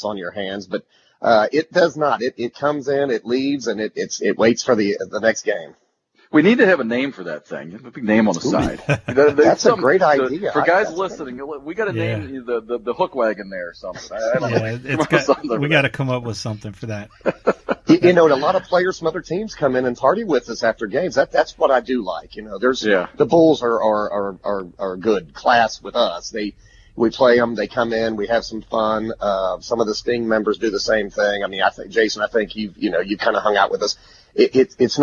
mess on your hands. But it does not. It comes in, it leaves, and it waits for the next game. We need to have a name for that thing. A big name on the side. That's a great idea. For guys listening, we got to name the hook wagon there or something. I don't know. We got to come up with something for that. And a lot of players from other teams come in and party with us after games. That's what I do like. The Bulls are good class with us. We play them. They come in. We have some fun. Some of the Sting members do the same thing. I mean, I think Jason. I think you kind of hung out with us. It's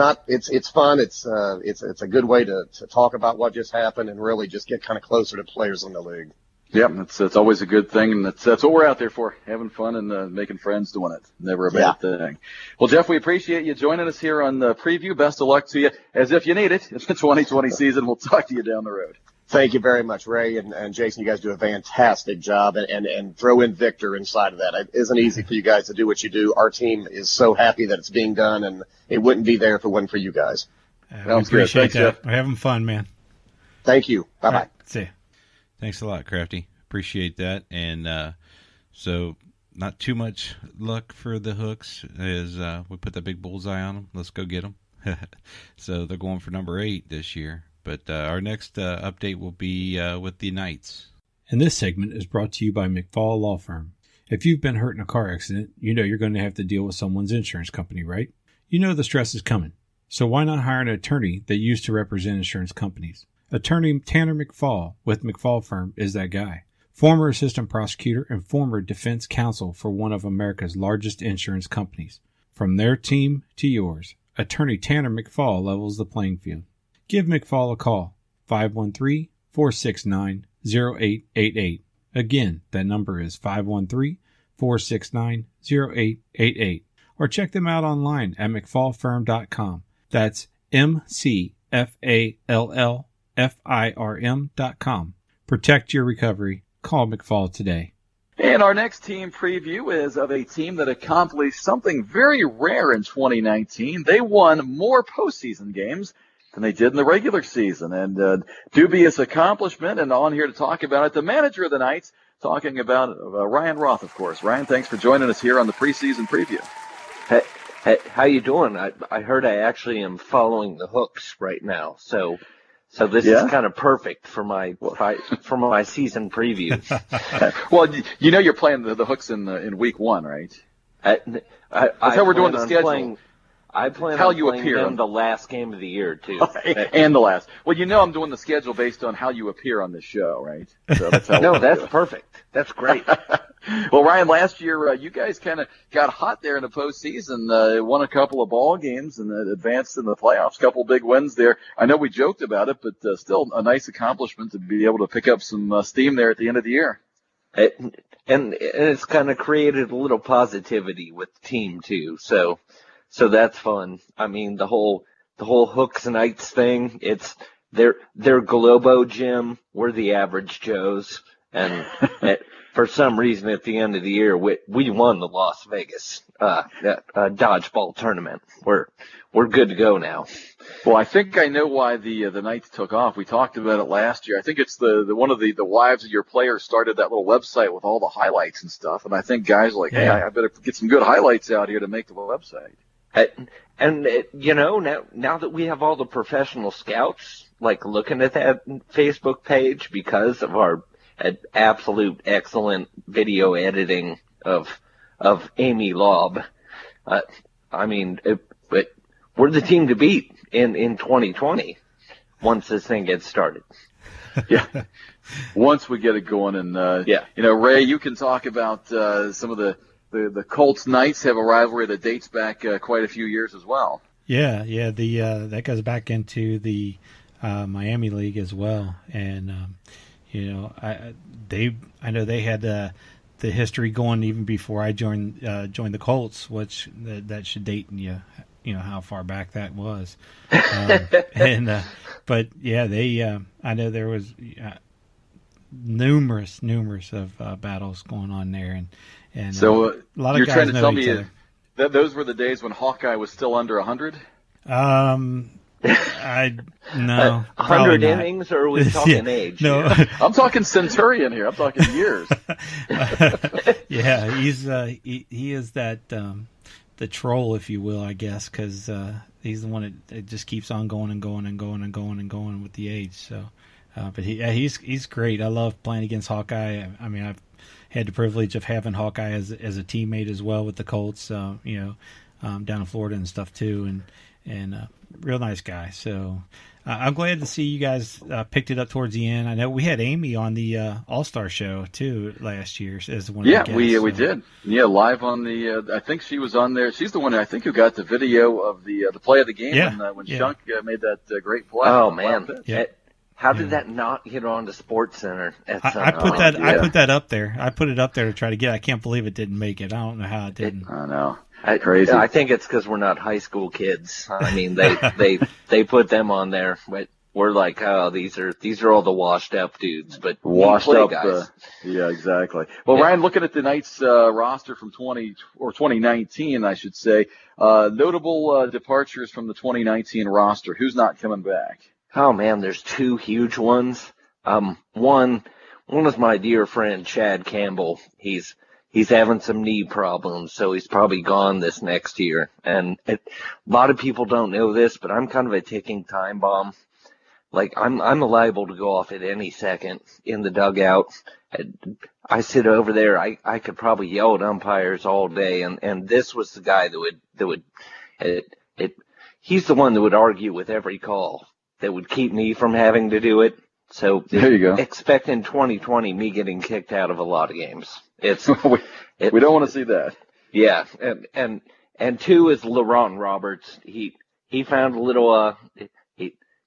fun. It's a good way to talk about what just happened and really just get kind of closer to players in the league. Yeah, it's always a good thing, and that's what we're out there for, having fun and making friends doing it. Never a bad thing. Well, Jeff, we appreciate you joining us here on the preview. Best of luck to you, as if you need it. It's the 2020 season. We'll talk to you down the road. Thank you very much, Ray and Jason. You guys do a fantastic job, and throw in Victor inside of that. It isn't easy for you guys to do what you do. Our team is so happy that it's being done, and it wouldn't be there if it wasn't for you guys. We appreciate that. Jeff. We're having fun, man. Thank you. Bye-bye. Right, see you. Thanks a lot, Crafty. Appreciate that. And so not too much luck for the Hooks as we put the big bullseye on them. Let's go get them. So they're going for number 8 this year. But our next update will be with the Knights. And this segment is brought to you by McFall Law Firm. If you've been hurt in a car accident, you know you're going to have to deal with someone's insurance company, right? You know the stress is coming. So why not hire an attorney that used to represent insurance companies? Attorney Tanner McFall with McFall Firm is that guy. Former assistant prosecutor and former defense counsel for one of America's largest insurance companies. From their team to yours, Attorney Tanner McFall levels the playing field. Give McFall a call, 513-469-0888. Again, that number is 513-469-0888. Or check them out online at McFallFirm.com. That's McFallFirm.com. Protect your recovery. Call McFall today. And our next team preview is of a team that accomplished something very rare in 2019. They won more postseason games than they did in the regular season. And dubious accomplishment, and on here to talk about it, the manager of the Knights, talking about Ryan Roth, of course. Ryan, thanks for joining us here on the preseason preview. Hey, how you doing? I heard I actually am following the Hooks right now, so this is kind of perfect for my season preview. Well, you're playing the Hooks in week 1, right? That's how we're doing the schedule. I plan how on you playing appear them the last game of the year, too. And the last. Well, I'm doing the schedule based on how you appear on this show, right? So that's how that's perfect. That's great. Well, Ryan, last year you guys kind of got hot there in the postseason, won a couple of ball games and advanced in the playoffs, couple big wins there. I know we joked about it, but still a nice accomplishment to be able to pick up some steam there at the end of the year. And it's kind of created a little positivity with the team, too, so that's fun. I mean, the whole Hooks and Knights thing, it's their Globo Gym. We're the average Joes. And for some reason at the end of the year, we won the Las Vegas dodgeball tournament. We're good to go now. Well, I think I know why the Knights took off. We talked about it last year. I think it's the one of the wives of your players started that little website with all the highlights and stuff. And I think guys are like, hey, I better get some good highlights out here to make the website. And now that we have all the professional scouts, like looking at that Facebook page because of our absolute excellent video editing of Amy Laub, I mean, but we're the team to beat in 2020 once this thing gets started. Yeah. Once we get it going, and Ray, you can talk about some of the Colts Knights have a rivalry that dates back quite a few years as well. Yeah, that goes back into the Miami League as well, and I know they had the history going even before I joined the Colts, which that should date you know how far back that was, but yeah, I know there was numerous of battles going on there, and so a lot of guys know each other. That those were the days when Hawkeye was still under 100. No. 100 innings, or are we talking age? No. I'm talking centurion here. I'm talking years. Yeah, he is that the troll, if you will, I guess, because he's the one that just keeps on going and going and going and going and going with the age. So, but he's great. I love playing against Hawkeye. I mean, I've had the privilege of having Hawkeye as a teammate as well with the Colts. Down in Florida and stuff too, and real nice guy. So I'm glad to see you guys picked it up towards the end. I know we had Amy on the All-Star show too last year as one of the guests. We did. Yeah, live on the. I think she was on there. She's the one I think who got the video of the play of the game when Shunk made that great play. Oh man. How did that not get on to SportsCenter? I put that up there. I put it up there to try to get. I can't believe it didn't make it. I don't know how it didn't. I know. Crazy. I think it's because we're not high school kids. I mean, they put them on there, but we're like, oh, these are all the washed up dudes, but washed up guys. Yeah, exactly. Well, Ryan, looking at the Knights roster from 2019, I should say, notable departures from the 2019 roster. Who's not coming back? Oh man, there's two huge ones. One is my dear friend Chad Campbell. He's having some knee problems, so he's probably gone this next year. And a lot of people don't know this, but I'm kind of a ticking time bomb. Like I'm liable to go off at any second in the dugout. I sit over there. I could probably yell at umpires all day, and this was the guy that would he's the one that would argue with every call that would keep me from having to do it. So there you go. Expect in 2020 me getting kicked out of a lot of games. We don't want to see that. Yeah, and two is LaRon Roberts. He found a little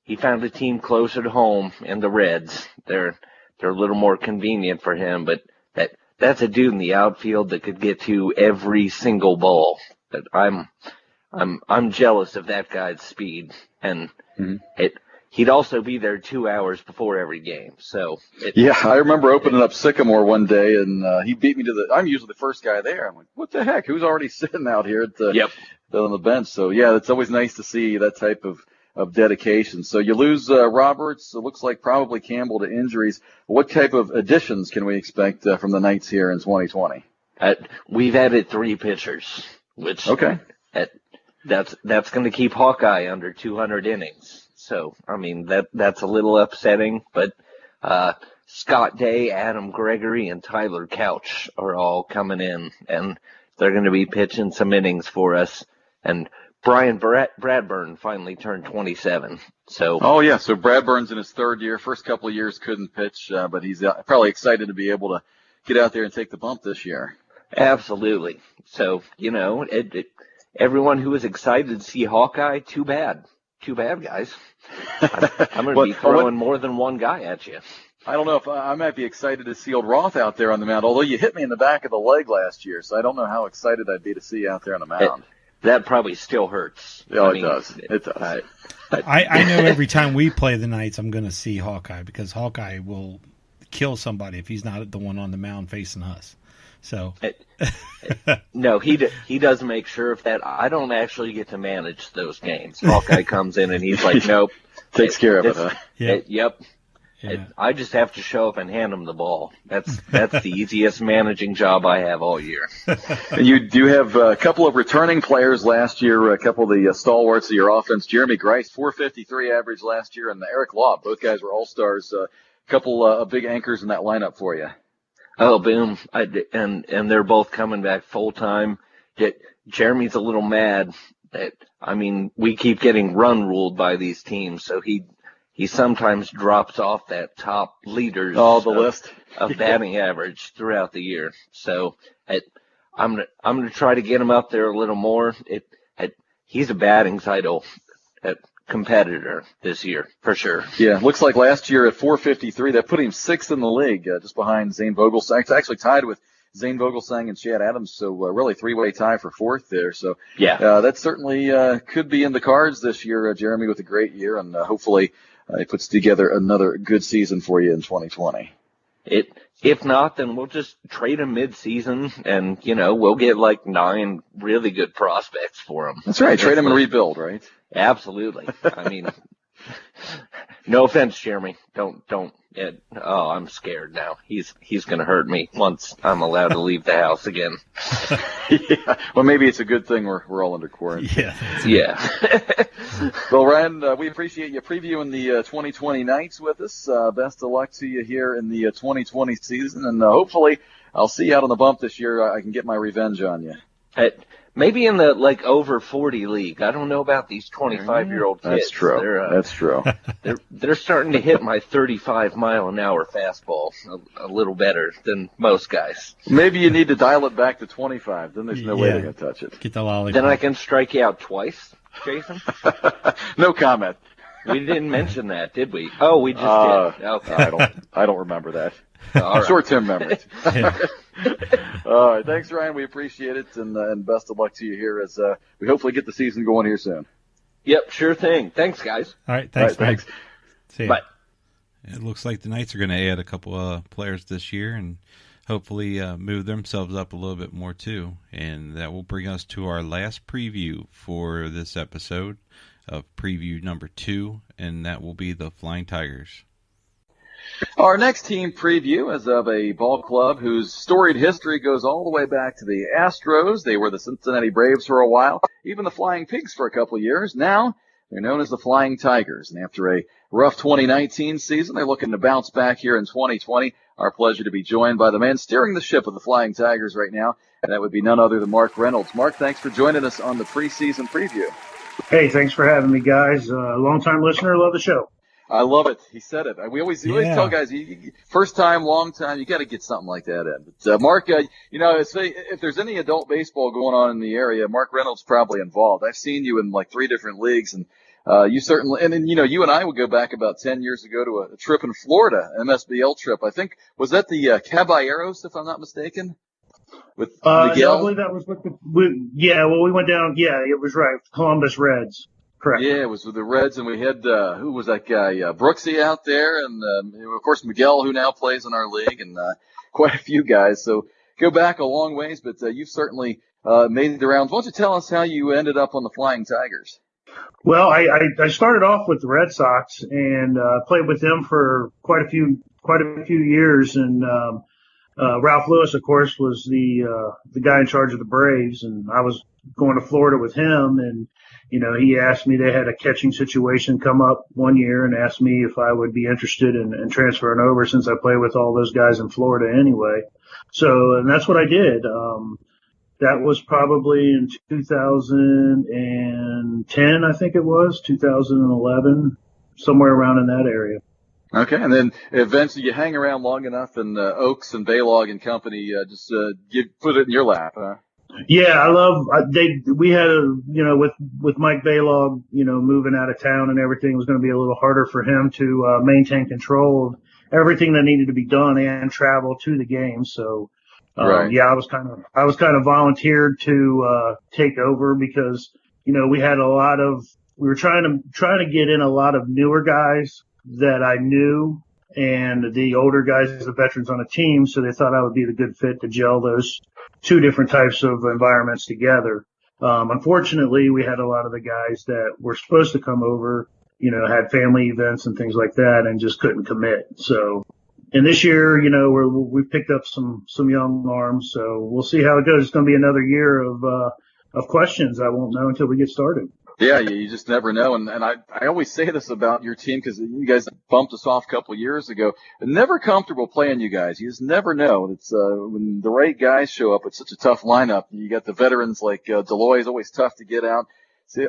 he found a team closer to home in the Reds. They're a little more convenient for him, but that's a dude in the outfield that could get to every single ball. But I'm jealous of that guy's speed, and he'd also be there 2 hours before every game. So I remember opening up Sycamore one day, and he beat me to I'm usually the first guy there. I'm like, what the heck? Who's already sitting out here on the bench? So yeah, it's always nice to see that type of dedication. So you lose Roberts. It looks like probably Campbell to injuries. What type of additions can we expect from the Knights here in 2020? We've added 3 pitchers, which that's going to keep Hawkeye under 200 innings. So, I mean, that's a little upsetting, but Scott Day, Adam Gregory, and Tyler Couch are all coming in, and they're going to be pitching some innings for us. And Brian Bradburn finally turned 27. So so Bradburn's in his 3rd year. First couple of years couldn't pitch, but he's probably excited to be able to get out there and take the bump this year. Absolutely. So, everyone who was excited to see Hawkeye, too bad. Too bad, guys. I'm going to be throwing more than one guy at you. I don't know if I might be excited to see old Roth out there on the mound, although you hit me in the back of the leg last year, so I don't know how excited I'd be to see you out there on the mound. That probably still hurts. Yeah, it does. It does. I know every time we play the Knights, I'm going to see Hawkeye, because Hawkeye will kill somebody if he's not the one on the mound facing us. So no, he does make sure of that. I don't actually get to manage those games. Hawkeye comes in and he's like, nope, takes care of it. Huh? Yep. Yeah. I just have to show up and hand him the ball. That's the easiest managing job I have all year. And you do have a couple of returning players last year, a couple of the stalwarts of your offense. Jeremy Grice, 453 average last year, and Eric Law. Both guys were all-stars. A couple of big anchors in that lineup for you. Oh, boom. And they're both coming back full time. Jeremy's a little mad that, we keep getting run ruled by these teams. So he sometimes drops off that top leaders list of batting average throughout the year. So I'm going to try to get him up there a little more. He's a batting title competitor this year, for sure. Yeah, looks like last year at 453, that put him 6th in the league, just behind Zane Vogelsang. It's actually tied with Zane Vogelsang and Chad Adams, so really 3-way tie for 4th there. So that certainly could be in the cards this year. Jeremy with a great year, and hopefully he puts together another good season for you in 2020. If not, then we'll just trade him mid-season, and we'll get like 9 really good prospects for him. That's right. Trade him and rebuild, right? Absolutely. I mean, no offense, Jeremy. Don't. I'm scared now. He's going to hurt me once I'm allowed to leave the house again. Yeah. Well, maybe it's a good thing we're all under quarantine. Yeah. Well, Ryan, we appreciate you previewing the 2020 Knights with us. Best of luck to you here in the 2020 season, and hopefully I'll see you out on the bump this year. I can get my revenge on you. Maybe in the over 40 league. I don't know about these 25-year-old kids. That's true. That's true. They're starting to hit my 35-mile-an-hour fastball a little better than most guys. Maybe you need to dial it back to 25. Then there's no way they're going to touch it. Get the lollipop. Then I can strike you out twice, Jason. No comment. We didn't mention that, did we? Oh, we just did. Okay. I don't remember that. All right. Short-term memory. All right. Thanks, Ryan. We appreciate it, and best of luck to you here as we hopefully get the season going here soon. Yep, sure thing. Thanks, guys. All right. Thanks. Thanks. See ya. Bye. It looks like the Knights are going to add a couple of players this year and hopefully move themselves up a little bit more too. And that will bring us to our last preview for this episode of preview number 2, and that will be the Flying Tigers. Our next team preview is of a ball club whose storied history goes all the way back to the Astros. They were the Cincinnati Braves for a while, even the Flying Pigs for a couple of years. Now they're known as the Flying Tigers. And after a rough 2019 season, they're looking to bounce back here in 2020. Our pleasure to be joined by the man steering the ship of the Flying Tigers right now, and that would be none other than Mark Reynolds. Mark, thanks for joining us on the preseason preview. Hey, thanks for having me, guys. Long-time listener, love the show. I love it. He said it. We always tell guys, first time, long time, you got to get something like that in. But Mark, if there's any adult baseball going on in the area, Mark Reynolds probably involved. I've seen you in like 3 different leagues, and you certainly, and then you and I would go back about 10 years ago to a trip in Florida, MSBL trip. I think was that the Caballeros, if I'm not mistaken. With Miguel? I believe that was we went down. Yeah, it was right. Columbus Reds. Correct. Yeah, it was with the Reds, and we had, who was that guy? Brooksy out there, and, of course, Miguel, who now plays in our league, and, quite a few guys. So go back a long ways, but, you've certainly, made the rounds. Why don't you tell us how you ended up on the Flying Tigers? Well, I started off with the Red Sox and, played with them for quite a few years, and, Ralph Lewis, of course, was the guy in charge of the Braves, and I was going to Florida with him, and he asked me, they had a catching situation come up one year and asked me if I would be interested in transferring over since I play with all those guys in Florida anyway. So, and that's what I did. That was probably in 2010, I think it was, 2011, somewhere around in that area. Okay, and then eventually you hang around long enough, and Oaks and Baylog and company put it in your lap, huh? Yeah, we had with Mike Baylog, moving out of town and everything, it was going to be a little harder for him to maintain control of everything that needed to be done and travel to the game. So, right. Yeah, I was kind of volunteered to take over because, we had we were trying to get in a lot of newer guys that I knew, and the older guys as the veterans on the team, so they thought I would be the good fit to gel those 2 different types of environments together. Unfortunately, we had a lot of the guys that were supposed to come over, had family events and things like that and just couldn't commit. So, and this year, we picked up some young arms, so we'll see how it goes. It's going to be another year of questions. I won't know until we get started. Yeah, you just never know. And I always say this about your team because you guys bumped us off a couple of years ago. Never comfortable playing you guys. You just never know. It's when the right guys show up, it's such a tough lineup. You got the veterans like Deloy is always tough to get out.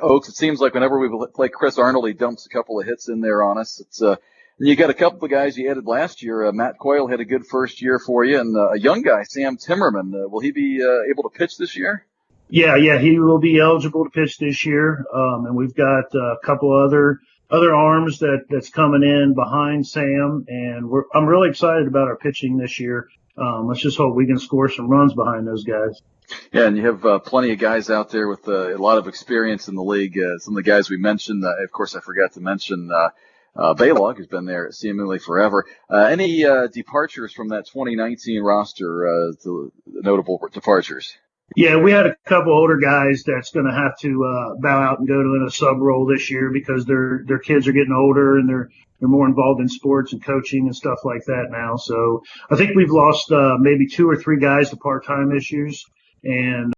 Oaks, it seems like whenever we play Chris Arnold, he dumps a couple of hits in there on us. It's and you got a couple of guys you added last year. Matt Coyle had a good first year for you, and a young guy, Sam Timmerman. Will he be able to pitch this year? Yeah, he will be eligible to pitch this year. And we've got a couple other arms that's coming in behind Sam, and I'm really excited about our pitching this year. Let's just hope we can score some runs behind those guys. Yeah, and you have plenty of guys out there with a lot of experience in the league. Some of the guys we mentioned, of course, I forgot to mention Baylog has been there seemingly forever. Any departures from that 2019 roster, the notable departures? Yeah, we had a couple older guys that's going to have to bow out and go to a sub role this year because their kids are getting older and they're more involved in sports and coaching and stuff like that now. So I think we've lost maybe 2 or 3 guys to part-time issues, and